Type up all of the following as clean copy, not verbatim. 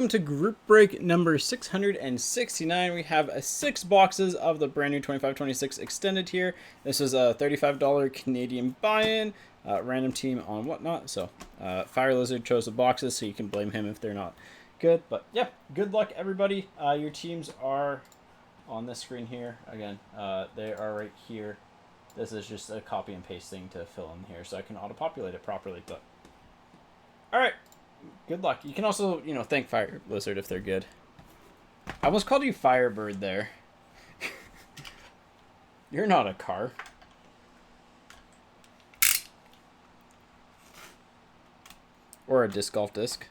Welcome to group break number 669. We have 6 boxes of the brand new 25-26 extended here. This is a $35 Canadian buy-in, random team on whatnot. So Fire Lizard chose the boxes, so you can blame him if they're not good. But yeah, good luck everybody. Your teams are on this screen here. Again, they are right here. This is just a copy and paste thing to fill in here so I can auto-populate it properly. But all right. Good luck. You can also, thank Fire Lizard if they're good. I almost called you Firebird there. You're not a car. Or a disc golf disc.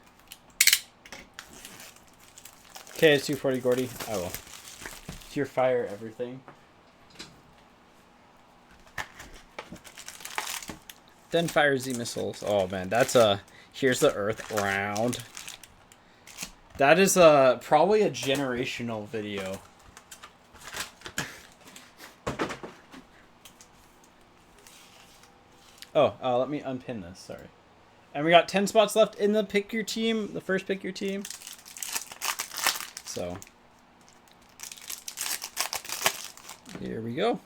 Okay, it's 240 Gordy. I will. It's your fire everything. Then fire Z missiles. Oh man, that's a... Here's the Earth round. That is probably a generational video. Oh, let me unpin this. Sorry. And we got 10 spots left in the pick your team. The first pick your team. So here we go.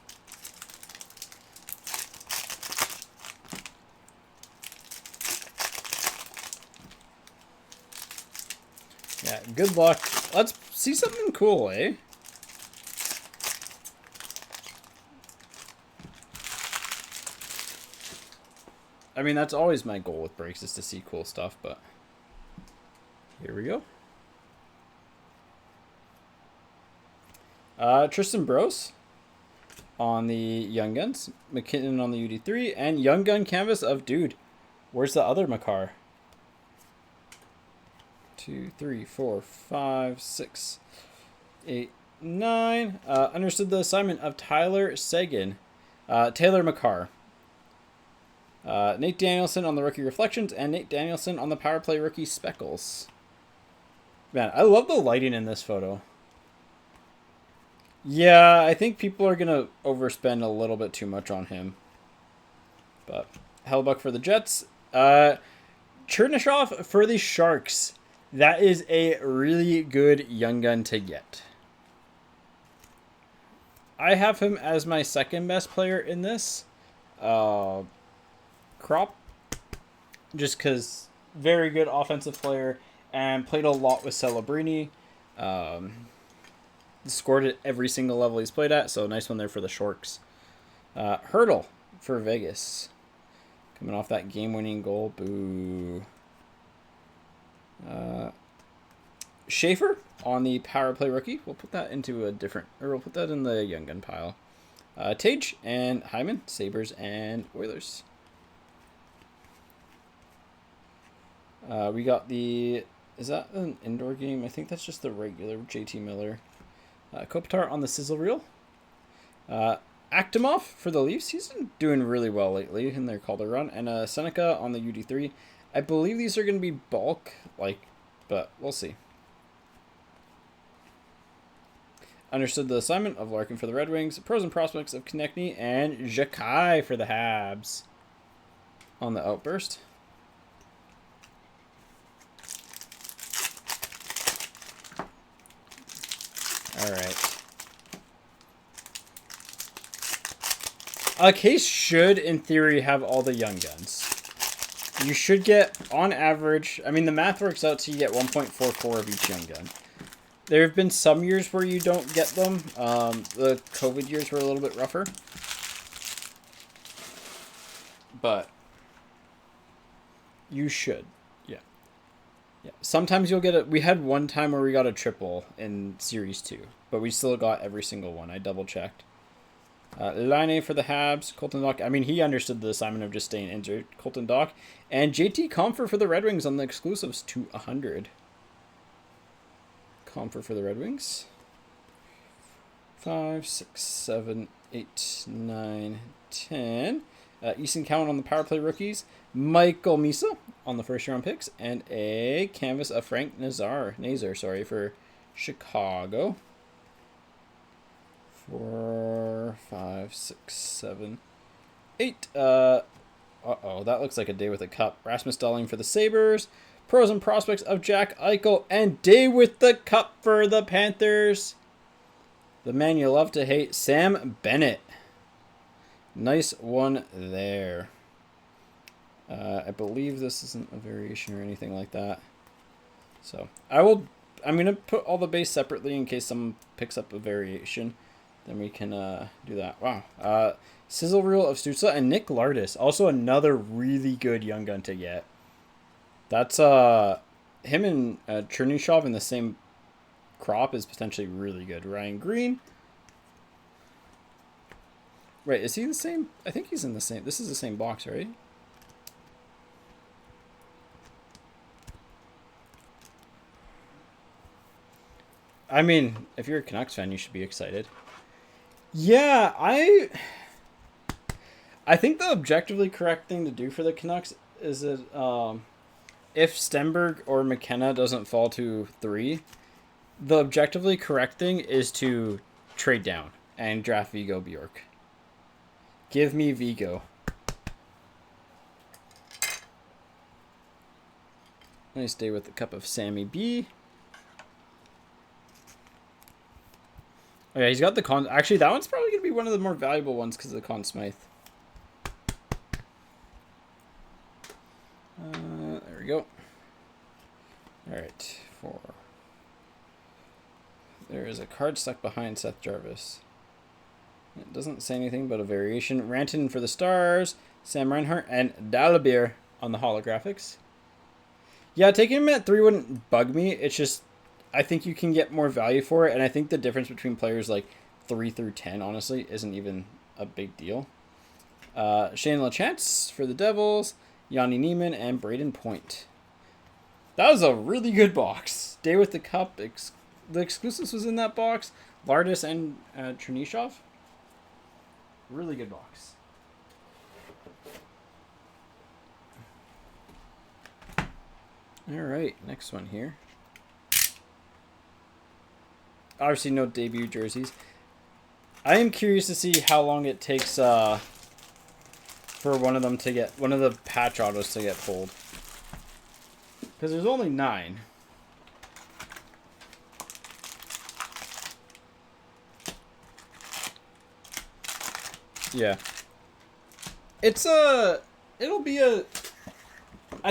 Yeah, good luck. Let's see something cool, eh? I mean, that's always my goal with breaks, is to see cool stuff, but here we go. Tristan Bros on the Young Guns, McKinnon on the UD3, and Young Gun canvas of Dude. Where's the other Makar? 2, 3, 4, 5, 6, 8, 9. Understood the assignment of Tyler Seguin. Taylor Makar. Nate Danielson on the rookie reflections, and Nate Danielson on the power play rookie speckles. Man, I love the lighting in this photo. Yeah, I think people are going to overspend a little bit too much on him. But Hellbuck for the Jets. Chernyshov for the Sharks. That is a really good young gun to get. I have him as my second best player in this crop. Just because very good offensive player and played a lot with Celebrini. Scored at every single level he's played at, so nice one there for the Sharks. Hurdle for Vegas. Coming off that game-winning goal. Boo. Schaefer on the power play rookie. We'll put that into a different, or we'll put that in the young gun pile. Tage and Hyman, Sabres and Oilers. We got the, is that an indoor game? I think that's just the regular JT Miller. Kopitar on the sizzle reel. Aktimov for the Leafs. He's been doing really well lately in their Calder run. And Seneca on the UD3. I believe these are going to be bulk, but we'll see. Understood the assignment of Larkin for the Red Wings. Pros and prospects of Konechny and Jakai for the Habs on the Outburst. All right. A case should, in theory, have all the young guns. You should get, on average, I mean, the math works out so you get 1.44 of each young gun. There have been some years where you don't get them. The COVID years were a little bit rougher. But you should. Yeah. Sometimes you'll get we had one time where we got a triple in Series 2, but we still got every single one. I double-checked. Line for the Habs. Colton Dock. I mean, he understood the assignment of just staying injured. Colton Dock. And JT Comfort for the Red Wings on the exclusives to 100. Comfort for the Red Wings. 5, 6, 7, 8, 9, 10. Easton Cowan on the power play rookies. Michael Misa on the first round picks. And a canvas of Frank Nazar for Chicago. 4, 5, 6, 7, 8. That looks like a day with a cup. Rasmus Dahlin for the Sabres. Pros and prospects of Jack Eichel, and day with the cup for the Panthers. The man you love to hate, Sam Bennett. Nice one there. I believe this isn't a variation or anything like that. So I'm going to put all the base separately in case someone picks up a variation. Then we can do that. Wow. Sizzle Reel of Stützle and Nick Lardis. Also another really good young gun to get. That's him and Chernyshov in the same crop is potentially really good. Ryan Green. Wait, is he the same? I think he's in the same. This is the same box, right? I mean, if you're a Canucks fan, you should be excited. Yeah, I think the objectively correct thing to do for the Canucks is that if Stenberg or McKenna doesn't fall to 3, the objectively correct thing is to trade down and draft Vigo Bjork. Give me Vigo. Nice day with the cup of Sammy B. Oh yeah, he's got the Con... Actually, that one's probably going to be one of the more valuable ones because of the Conn Smythe. There we go. Alright, 4. There is a card stuck behind Seth Jarvis. It doesn't say anything but a variation. Rantanen for the Stars, Sam Reinhart, and Dalibir on the holographics. Yeah, taking him at 3 wouldn't bug me. It's just... I think you can get more value for it, and I think the difference between players like 3 through 10, honestly, isn't even a big deal. Shane LaChance for the Devils, Yanni Neiman, and Braden Point. That was a really good box. Day with the Cup. The exclusives was in that box. Lardis and Chernyshov. Really good box. All right, next one here. Obviously, no debut jerseys. I am curious to see how long it takes for one of the patch autos to get pulled. Because there's only 9. Yeah. I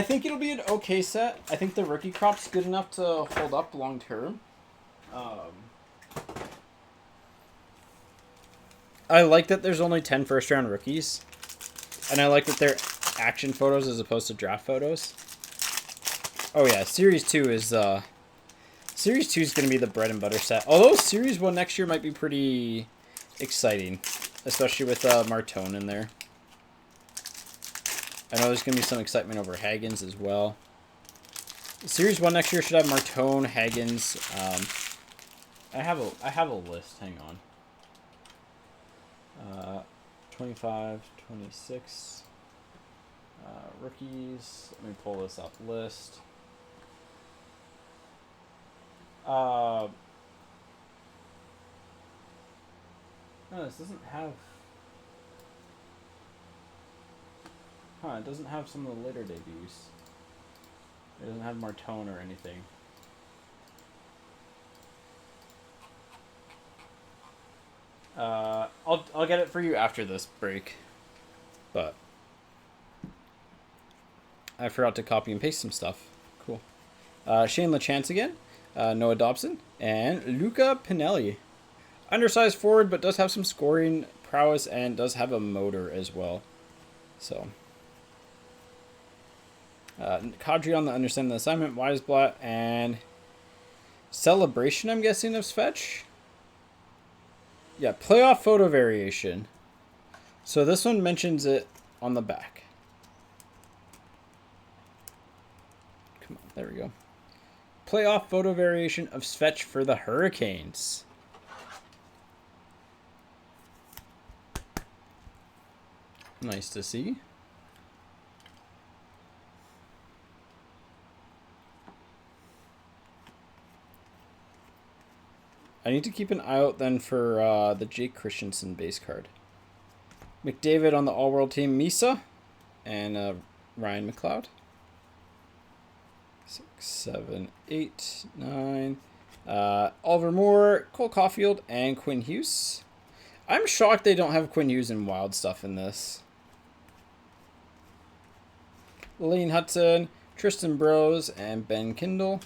think it'll be an okay set. I think the rookie crop's good enough to hold up long term. I like that there's only 10 first-round rookies. And I like that they're action photos as opposed to draft photos. Oh yeah, Series 2 is going to be the bread and butter set. Although Series 1 next year might be pretty exciting. Especially with Martone in there. I know there's going to be some excitement over Haggins as well. Series 1 next year should have Martone, Haggins. I have a list. Hang on. 25, 26 rookies. Let me pull this up. List. No, this doesn't have. It doesn't have some of the later debuts. It doesn't have Martone or anything. I'll get it for you after this break. But I forgot to copy and paste some stuff. Cool. Shane LaChance again. Noah Dobson. And Luca Pinelli. Undersized forward, but does have some scoring prowess and does have a motor as well. So. Kadri on the Understand the Assignment. Weisblatt and Celebration, I'm guessing, of Svetch. Yeah, playoff photo variation. So this one mentions it on the back. Come on, there we go. Playoff photo variation of Svetch for the Hurricanes. Nice to see. I need to keep an eye out then for the Jake Christensen base card. McDavid on the All-World team, Misa, and Ryan McLeod. 6, 7, 8, 9. Oliver Moore, Cole Caulfield, and Quinn Hughes. I'm shocked they don't have Quinn Hughes and Wild stuff in this. Lane Hudson, Tristan Brose, and Ben Kindle.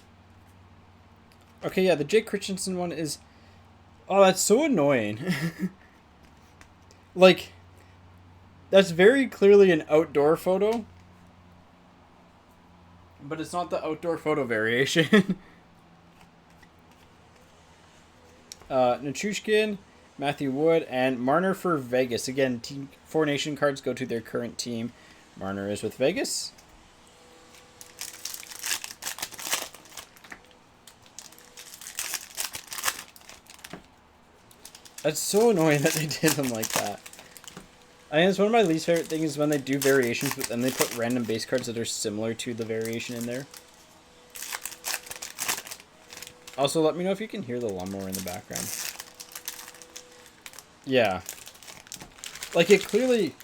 Okay, yeah, the Jake Christensen one is... Oh, that's so annoying. Like, that's very clearly an outdoor photo. But it's not the outdoor photo variation. Nichushkin, Matthew Wood, and Marner for Vegas. Again, Team 4 Nation cards go to their current team. Marner is with Vegas. That's so annoying that they did them like that. I think it's one of my least favorite things when they do variations, but then they put random base cards that are similar to the variation in there. Also, let me know if you can hear the lawnmower in the background. Yeah. Like, it clearly...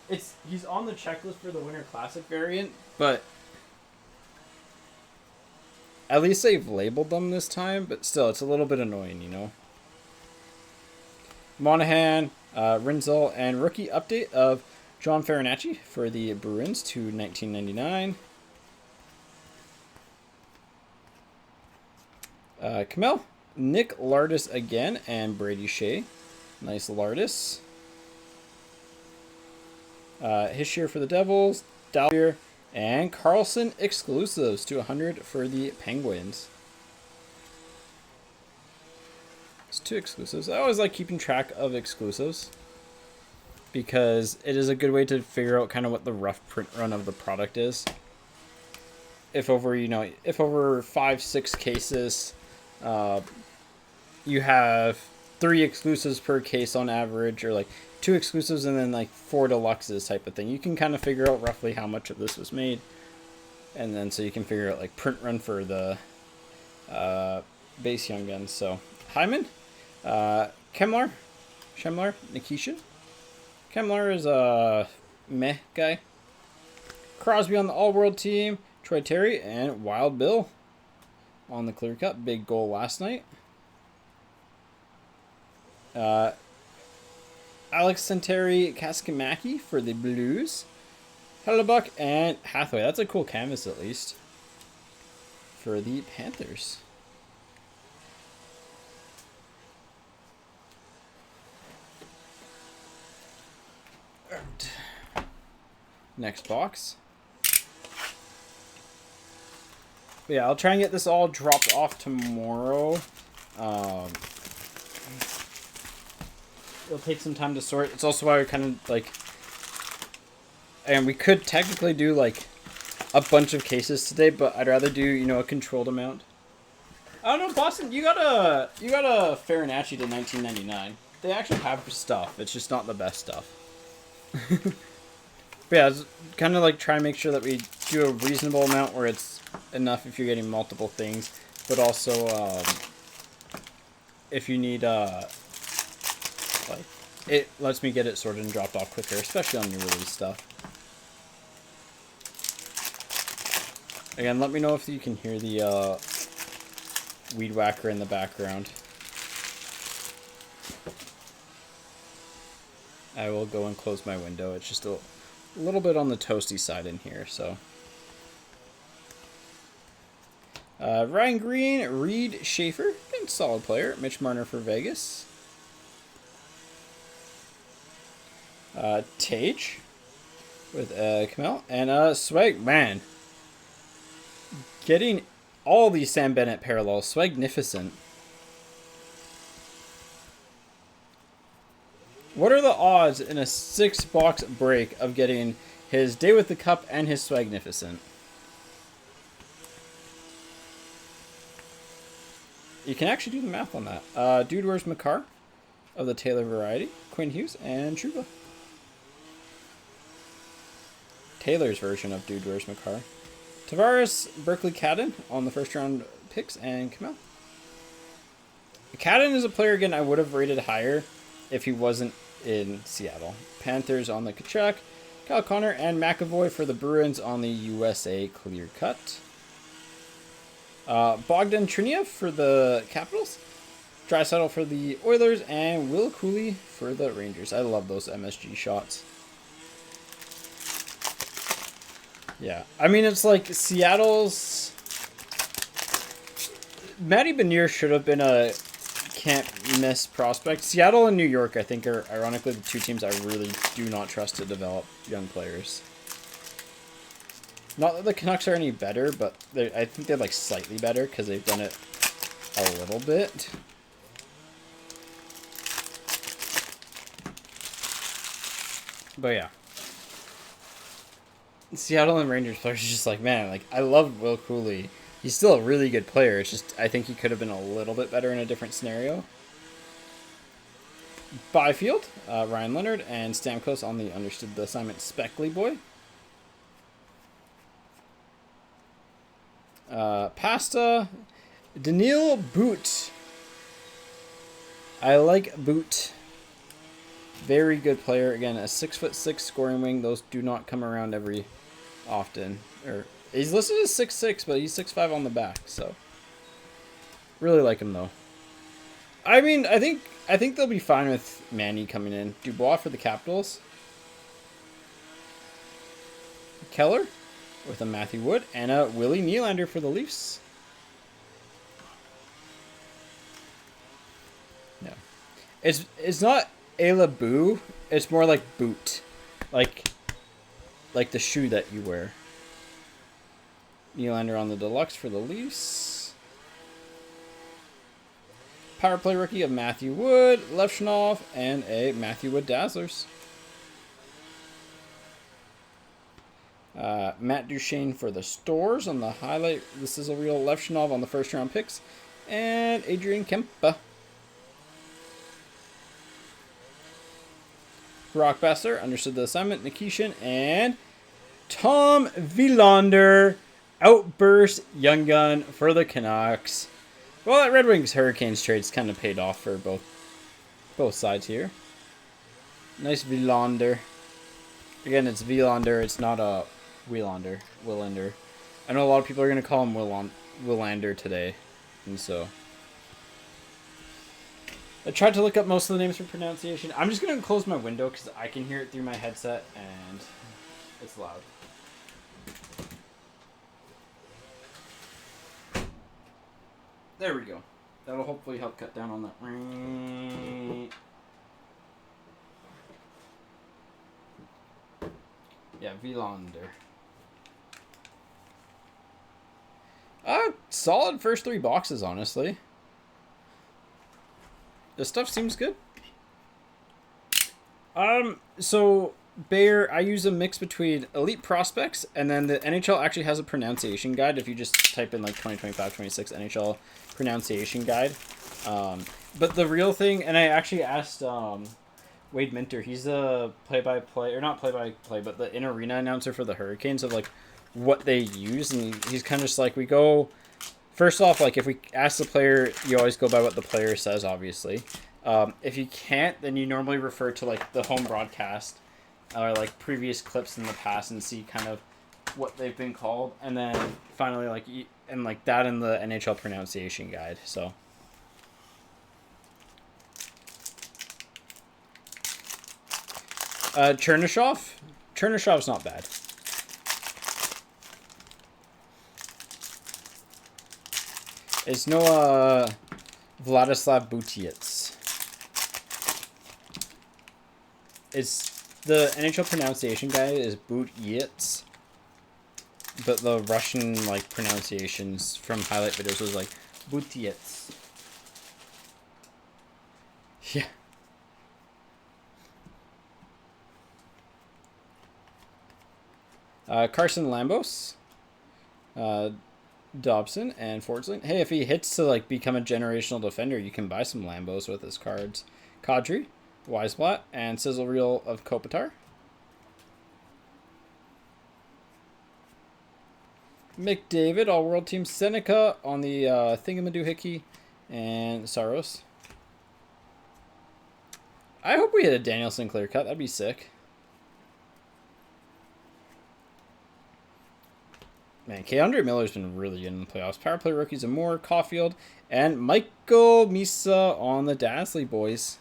He's on the checklist for the Winter Classic variant, but... At least they've labeled them this time, but still, it's a little bit annoying, you know? Monahan, Rinzel, and rookie update of John Farinacci for the Bruins to 1999. Kamel, Nick Lardis again, and Brady Shea. Nice Lardis. Hischier for the Devils, Dallier, and Carlson exclusives to 100 for the Penguins. It's 2 exclusives. I always like keeping track of exclusives because it is a good way to figure out kind of what the rough print run of the product is. If over 5, 6 cases, you have 3 exclusives per case on average, or like 2 exclusives and then like 4 deluxes type of thing. You can kind of figure out roughly how much of this was made, and then so you can figure out like print run for the base young guns. So Hyman, Shemlar, Nikishin. Kemlar is a meh guy. Crosby on the all-world team, Troy Terry, and Wild Bill on the clear cut. Big goal last night. Alex Santeri Kaskimaki for the Blues. Hellebuck and Hathaway. That's a cool canvas, at least, for the Panthers. Next box. But yeah, I'll try and get this all dropped off tomorrow. It'll take some time to sort. It's also why we kind of like, and we could technically do like a bunch of cases today, but I'd rather do, a controlled amount. I don't know, Boston. You got a Farinacci to 1999. They actually have stuff. It's just not the best stuff. But yeah, it's kind of like try and make sure that we do a reasonable amount where it's enough if you're getting multiple things, but also if you need like, it lets me get it sorted and dropped off quicker, especially on new release stuff. Again, let me know if you can hear the weed whacker in the background. I will go and close my window. It's just a little bit on the toasty side in here, so. Ryan Green, Reed Schaefer, and solid player. Mitch Marner for Vegas. Tage with Kamel, and Swag, man. Getting all these Sam Bennett parallels. Swagnificent. What are the odds in a 6-box break of getting his Day with the Cup and his Swagnificent? You can actually do the math on that. Dude, where's Makar of the Taylor variety? Quinn Hughes and Truba. Taylor's version of Dude, where's Makar? Tavares, Berkeley Cadden on the first round picks, and Kamel. Cadden is a player, again, I would have rated higher if he wasn't in Seattle. Panthers on the Kachuk, Kyle Connor, and McAvoy for the Bruins on the USA clear cut. Bogdan Triniev for the Capitals. Draisaitl for the Oilers. And Will Cooley for the Rangers. I love those MSG shots. Yeah. I mean, it's like Seattle's... Matty Benier should have been a can't miss prospect. Seattle and New York, I think, are ironically the two teams I really do not trust to develop young players. Not that the Canucks are any better, but I think they're like slightly better because they've done it a little bit. But yeah. Seattle and Rangers players are just like, man, like I love Will Cooley. He's still a really good player. It's just I think he could have been a little bit better in a different scenario. Byfield, Ryan Leonard, and Stamkos on the understood the assignment Speckley boy. Pasta, Daniil Boot. I like Boot. Very good player. Again, a 6'6" scoring wing. Those do not come around every often. Or he's listed as 6'6", but he's 6'5" on the back. So really like him though. I mean, I think they'll be fine with Manny coming in. Dubois for the Capitals. Keller with a Matthew Wood and a Willie Nylander for the Leafs. No, it's not Ayla Boo. It's more like boot, like the shoe that you wear. Nylander on the deluxe for the Leafs. Power play rookie of Matthew Wood, Levshunov, and a Matthew Wood Dazzlers. Matt Duchene for the Stores on the highlight. This is a real Levshunov on the first round picks. And Adrian Kempa. Brock Besser, understood the assignment. Nikishin and Tom Willander. Outburst Young Gun for the Canucks. Well, that Red Wings Hurricanes trade's kind of paid off for both sides here. Nice Willander. Again, it's Willander. It's not a Willander. I know a lot of people are going to call him Willander today. And so I tried to look up most of the names for pronunciation. I'm just going to close my window because I can hear it through my headset and it's loud. There we go. That'll hopefully help cut down on that. Yeah, Willander. Solid first 3 boxes, honestly. This stuff seems good. So Bayer, I use a mix between Elite Prospects and then the NHL actually has a pronunciation guide. If you just type in like 2025-26 NHL pronunciation guide. But the real thing, and I actually asked Wade Minter, he's the play-by-play, or not play-by-play, but the in-arena announcer for the Hurricanes of like what they use, and he's kind of just like, we go, first off, like if we ask the player, you always go by what the player says, obviously. If you can't, then you normally refer to like the home broadcast or like previous clips in the past and see kind of what they've been called, and then finally like and like that in the NHL pronunciation guide. So Chernyshov's not bad. It's no Vladislav Butiets. It's the NHL pronunciation guide is Butiets, but the Russian like pronunciations from highlight videos was like Butiets. Yeah. Carson Lambos, Dobson, and Forsling. Hey, if he hits to like become a generational defender, you can buy some Lambos with his cards. Kadri, Weisblatt, and Sizzle Reel of Kopitar. McDavid, All-World Team. Seneca on the Thingamadoohickey, and Saros. I hope we hit a Daniel Sinclair cut. That'd be sick. Man, Keandre Miller's been really good in the playoffs. Power play rookies and more. Caulfield and Michael Misa on the Dazzly boys.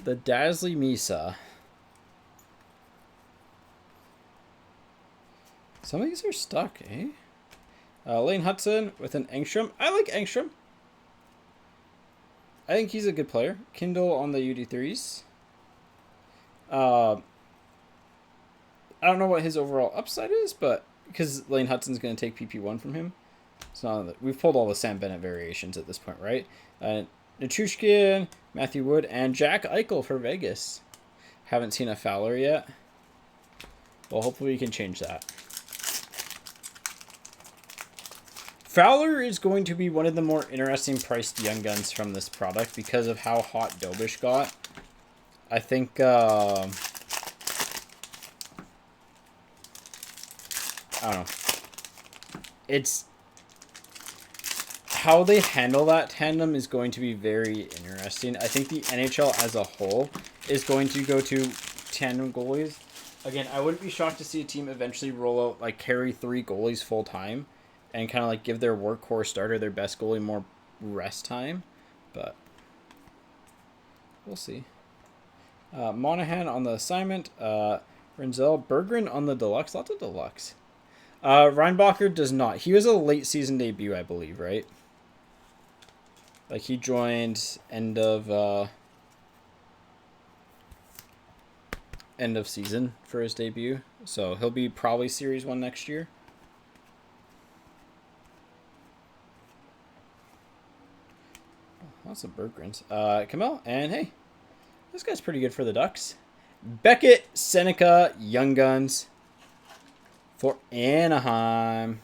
The Dazzly Misa. Some of these are stuck, eh? Lane Hudson with an Engstrom. I like Engstrom. I think he's a good player. Kindle on the UD3s. I don't know what his overall upside is, but because Lane Hudson's going to take PP1 from him. So we've pulled all the Sam Bennett variations at this point, right? Natrushkin, Matthew Wood, and Jack Eichel for Vegas. Haven't seen a Fowler yet. Well, hopefully we can change that. Fowler is going to be one of the more interesting priced young guns from this product because of how hot Dobish got. I think I don't know. It's how they handle that tandem is going to be very interesting. I think the NHL as a whole is going to go to tandem goalies. Again, I wouldn't be shocked to see a team eventually roll out, like, carry 3 goalies full time and kind of like give their workhorse starter, their best goalie, more rest time. But we'll see. Monahan on the assignment. Renzel Berggren on the deluxe. Lots of deluxe. Reinbacher does not. He was a late season debut, I believe, right? Like he joined end of season for his debut. So he'll be probably Series 1 next year. Lots of Berggrens. Kamel, and hey, this guy's pretty good for the Ducks. Beckett, Seneca, Young Guns for Anaheim.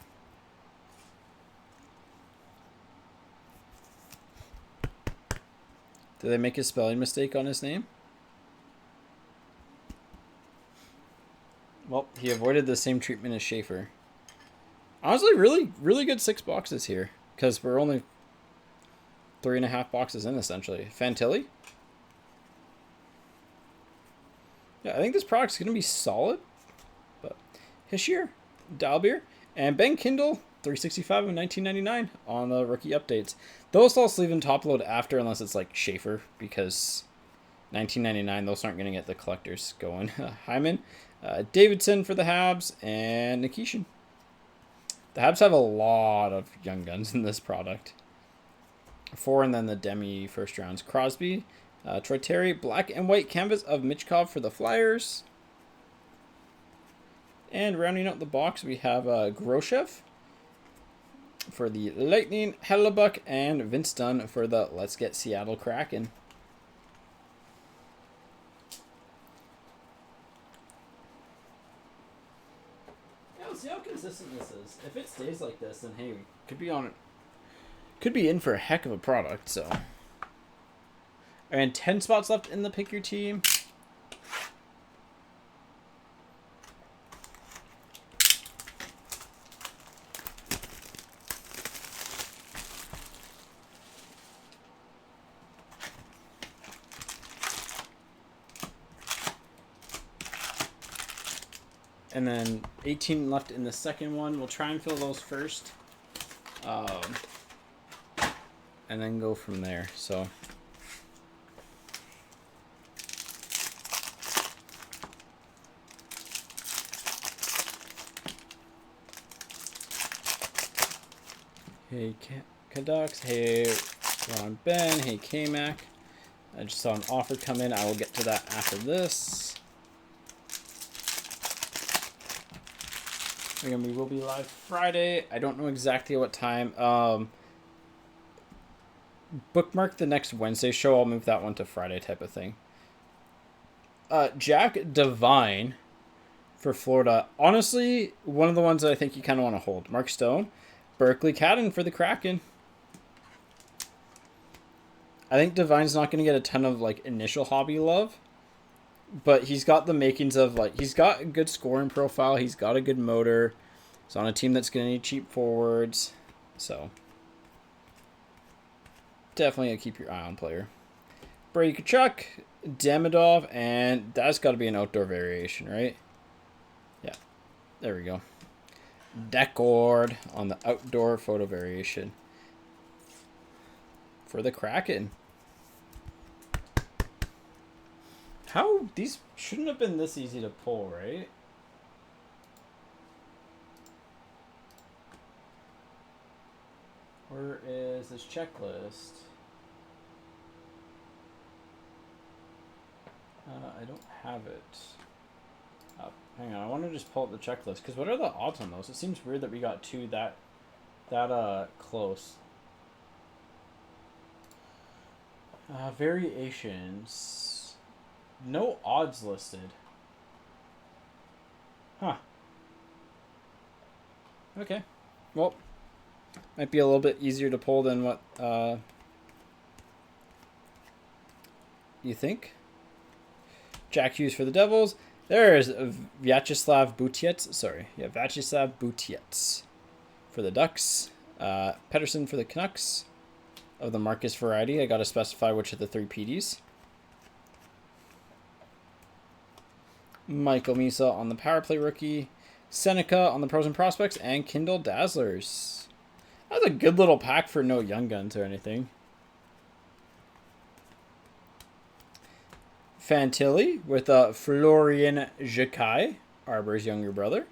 Did they make a spelling mistake on his name? Well, he avoided the same treatment as Schaefer. Honestly, really good 6 boxes here because we're only 3.5 boxes in, essentially. Fantilli. Yeah, I think this product's going to be solid. But Hischier, Dalbeer, and Ben Kindle, 365 of 1999 on the rookie updates. Those I'll sleeve and top load after, unless it's like Schaefer, because 1999, those aren't going to get the collectors going. Hyman, Davidson for the Habs, and Nikishin. The Habs have a lot of young guns in this product. 4 and then the Demi first rounds. Crosby, Troy Terry, black and white canvas of Michkov for the Flyers. And rounding out the box, we have Groshev for the Lightning, Hellebuck, and Vince Dunn for the Let's Get Seattle Kraken. Yeah, let's see how consistent this is. If it stays like this, then hey, we could be on it. Could be in for a heck of a product, so. And 10 spots left in the Pick Your Team. And then 18 left in the second one. We'll try and fill those first. And then go from there. So hey Caducks, hey Ron Ben, hey K-Mac. I just saw an offer come in. I will get to that after this. Again, we will be live Friday. I don't know exactly what time. Bookmark the next Wednesday show. I'll move that one to Friday type of thing. Jack Devine for Florida. Honestly, one of the ones that I think you kind of want to hold. Mark Stone. Berkeley Cadden for the Kraken. I think Devine's not going to get a ton of like initial hobby love. But he's got the makings of like, he's got a good scoring profile. He's got a good motor. He's on a team that's going to need cheap forwards. So definitely a keep your eye on player. Brady Kachuk, Demidov, and that's got to be an outdoor variation, right? Yeah, there we go. Decord on the outdoor photo variation for the Kraken. How these shouldn't have been this easy to pull, right? Where is this checklist? I don't have it. Hang on, I want to just pull up the checklist because what are the odds on those? It seems weird that we got two that close. Variations. No odds listed. Huh. Okay. Well, might be a little bit easier to pull than what you think. Jack Hughes for the Devils. There's Vyacheslav Butiets. Sorry. Yeah, Vyacheslav Butiets for the Ducks. Pedersen for the Canucks. Of the Marcus variety. I got to specify which of the three PDs. Michael Misa on the power play rookie. Seneca on the pros and prospects. And Kindle Dazzlers. That was a good little pack for no young guns or anything. Fantilli with Florian Jacquet, Arbor's younger brother.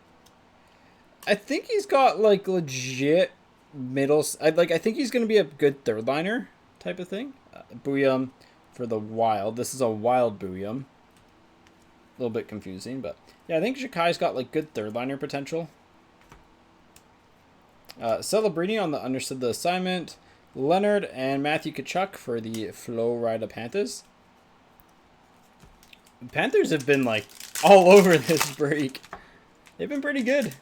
I think he's got like legit middle. I think he's going to be a good third liner type of thing. Bouillon for the Wild. This is a Wild Bouillon. A little bit confusing, but yeah, I think Jacquet's got like good third liner potential. Celebrini on the understood the assignment. Leonard and Matthew Tkachuk for the Florida Panthers. The Panthers have been like all over this break. They've been pretty good.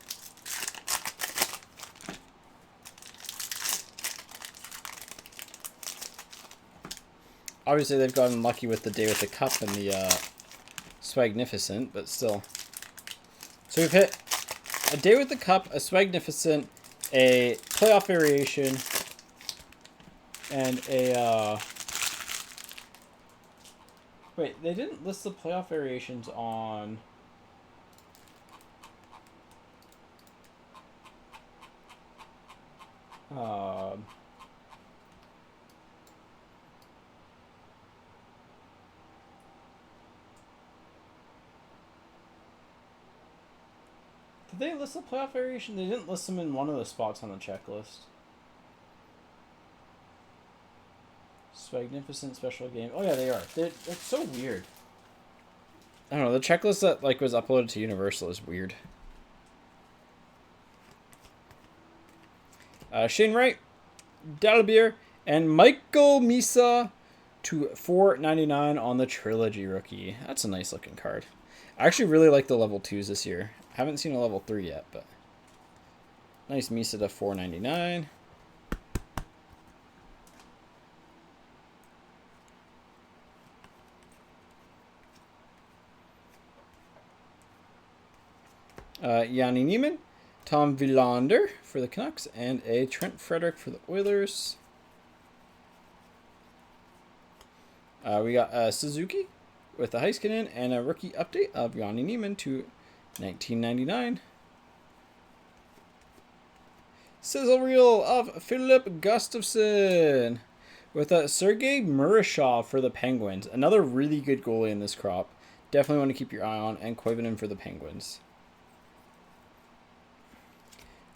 Obviously, they've gotten lucky with the day with the cup and the Swagnificent, but still. So we've hit a day with the cup, a Swagnificent, a playoff variation, and a wait, they didn't list the playoff variations on did they list the playoff variation? They didn't list them in one of the spots on the checklist. Swagnificent special game. Oh yeah, they are. It's so weird. I don't know. The checklist that like was uploaded to Universal is weird. Shane Wright, Dalbier, and Michael Misa to $4.99 on the Trilogy rookie. That's a nice looking card. I actually really like the level 2s this year. I haven't seen a level 3 yet, but nice Misa to $4.99. Yanni Neiman, Tom Willander for the Canucks, and a Trent Frederick for the Oilers. We got Suzuki with the Heiskanen and a rookie update of Yanni Neiman to $19.99. Sizzle reel of Philip Gustafsson with a Sergei Murashov for the Penguins. Another really good goalie in this crop. Definitely want to keep your eye on, and Koivunen for the Penguins.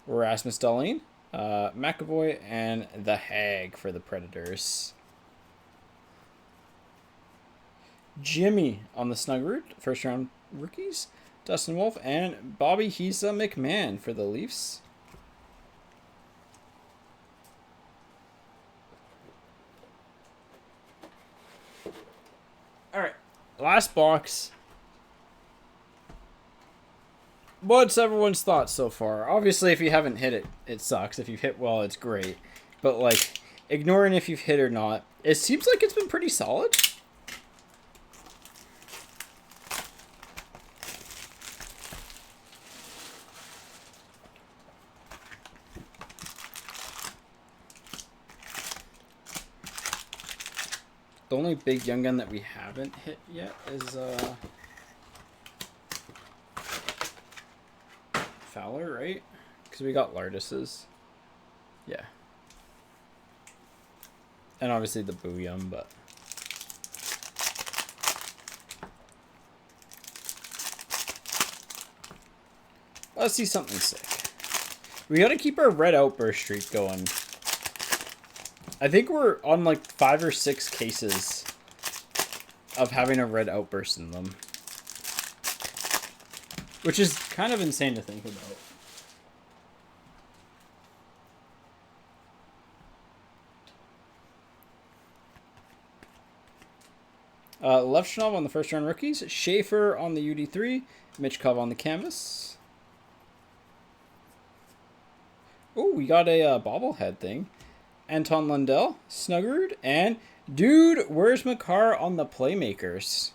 Rasmus Dahlin, McAvoy, and the Hag for the Predators. Jimmy on the Snug Route, first round rookies. Dustin Wolf and Bobby Hisa McMahon for the Leafs. All right, last box. What's everyone's thoughts so far? Obviously, if you haven't hit it, it sucks. If you've hit well, it's great. But, like, ignoring if you've hit or not, it seems like it's been pretty solid. The only big young gun that we haven't hit yet is Fowler, right? Because we got Lardis's. Yeah. And obviously the Booyum, but... Let's see something sick. We gotta keep our red outburst streak going. I think we're on like 5 or 6 cases of having a red outburst in them. Which is kind of insane to think about. Levchinov on the first round rookies. Schaefer on the UD3. Michkov on the canvas. Oh, we got a bobblehead thing. Anton Lundell, Snuggerud, and dude, where's Makar on the playmakers?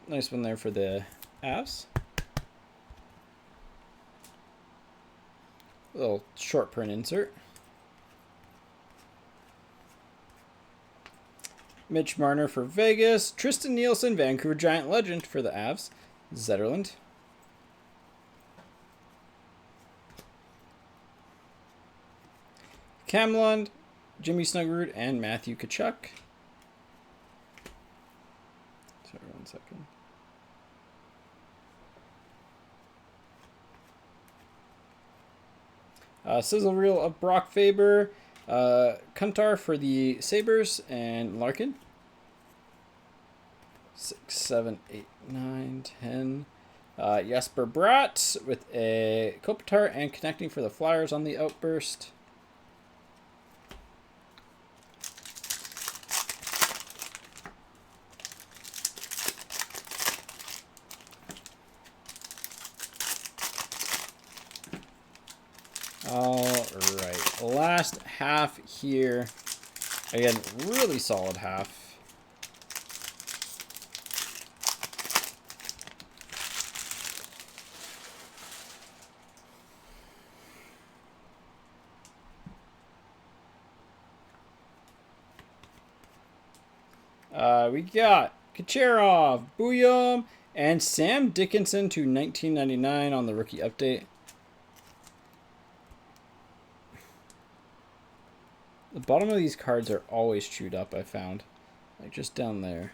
Nice one there for the Avs. Little short print insert. Mitch Marner for Vegas. Tristan Nielsen, Vancouver Giant legend for the Avs. Zetterland. Cam Lund, Jimmy Snuggerud, and Matthew Tkachuk. Sorry, 1 second. Sizzle reel of Brock Faber. Kuntar for the Sabres, and Larkin. 6, 7, 8, 9, 10. Jesper Bratt with a Kopitar and connecting for the Flyers on the outburst. All right, last half here. Again, really solid half. We got Kucherov, Booyum, and Sam Dickinson to 1999 on the rookie update. The bottom of these cards are always chewed up, I found. Like just down there.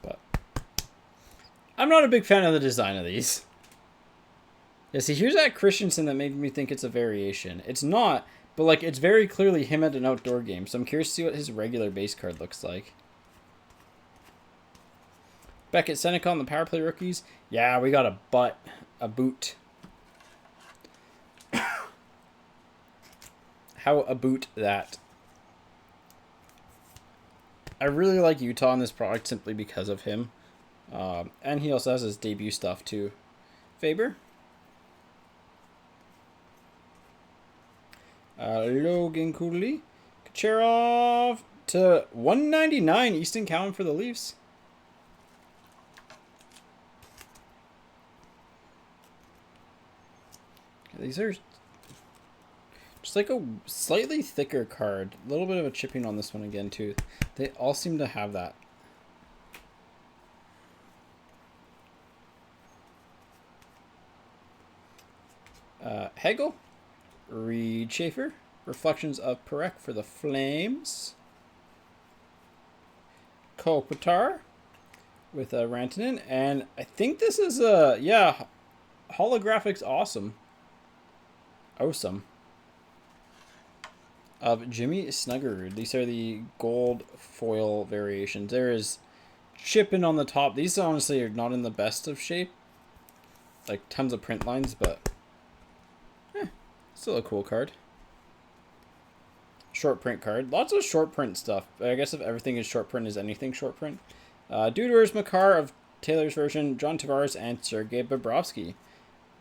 But I'm not a big fan of the design of these. Yeah, see, here's that Christensen that made me think it's a variation. It's not, but like it's very clearly him at an outdoor game. So I'm curious to see what his regular base card looks like. Beckett Seneca on the power play rookies. Yeah, we got a boot. How about that? I really like Utah in this product simply because of him. And he also has his debut stuff too. Faber. Logan Cooley. Kucherov to 199 Easton Cowan for the Leafs. These are just like a slightly thicker card. A little bit of a chipping on this one again too. They all seem to have that. Hegel. Reed Schaefer. Reflections of Perek for the Flames. Kopitar with Rantanen. And I think this is yeah, holographics awesome. Awesome. Of Jimmy Snuggerud. These are the gold foil variations. There is chipping on the top. These honestly are not in the best of shape. Like tons of print lines, but still a cool card. Short print card. Lots of short print stuff. I guess if everything is short print, is anything short print? Dude, where's Makar of Taylor's version, John Tavares, and Sergei Bobrovsky.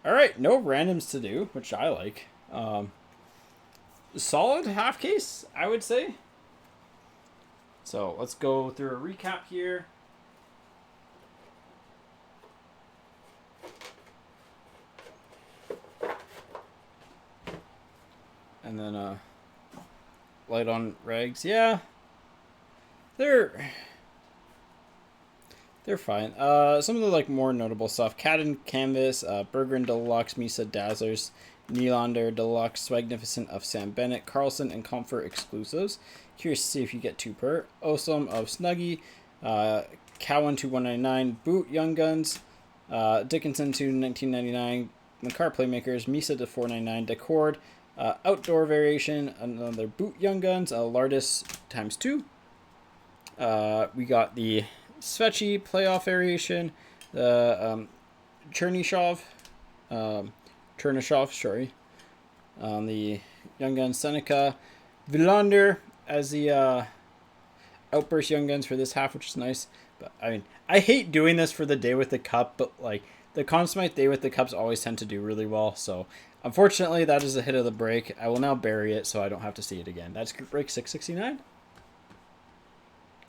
Alright, no randoms to do, which I like. Solid half case, I would say. So let's go through a recap here. And then light on rags. Yeah, they're fine. Some of the like more notable stuff: Cat and Canvas, Bergeron Deluxe, Misa Dazzlers, Nylander Deluxe, Swagnificent of Sam Bennett, Carlson, and Comfort exclusives. Curious to see if you get 2 per. Osum of Snuggie, Cowan to 199, Boot Young Guns, Dickinson to 1999, Makar Playmakers, Misa to 499, Decord, Outdoor Variation, another Boot Young Guns, Lardis ×2. We got the Svechny playoff variation, the Chernyshov, sorry, on the Young Guns Seneca, Villander as the Outburst Young Guns for this half, which is nice. But I mean, I hate doing this for the day with the cup, but like the Conn Smythe day with the cups always tend to do really well. So unfortunately, that is a hit of the break. I will now bury it so I don't have to see it again. That's break 669.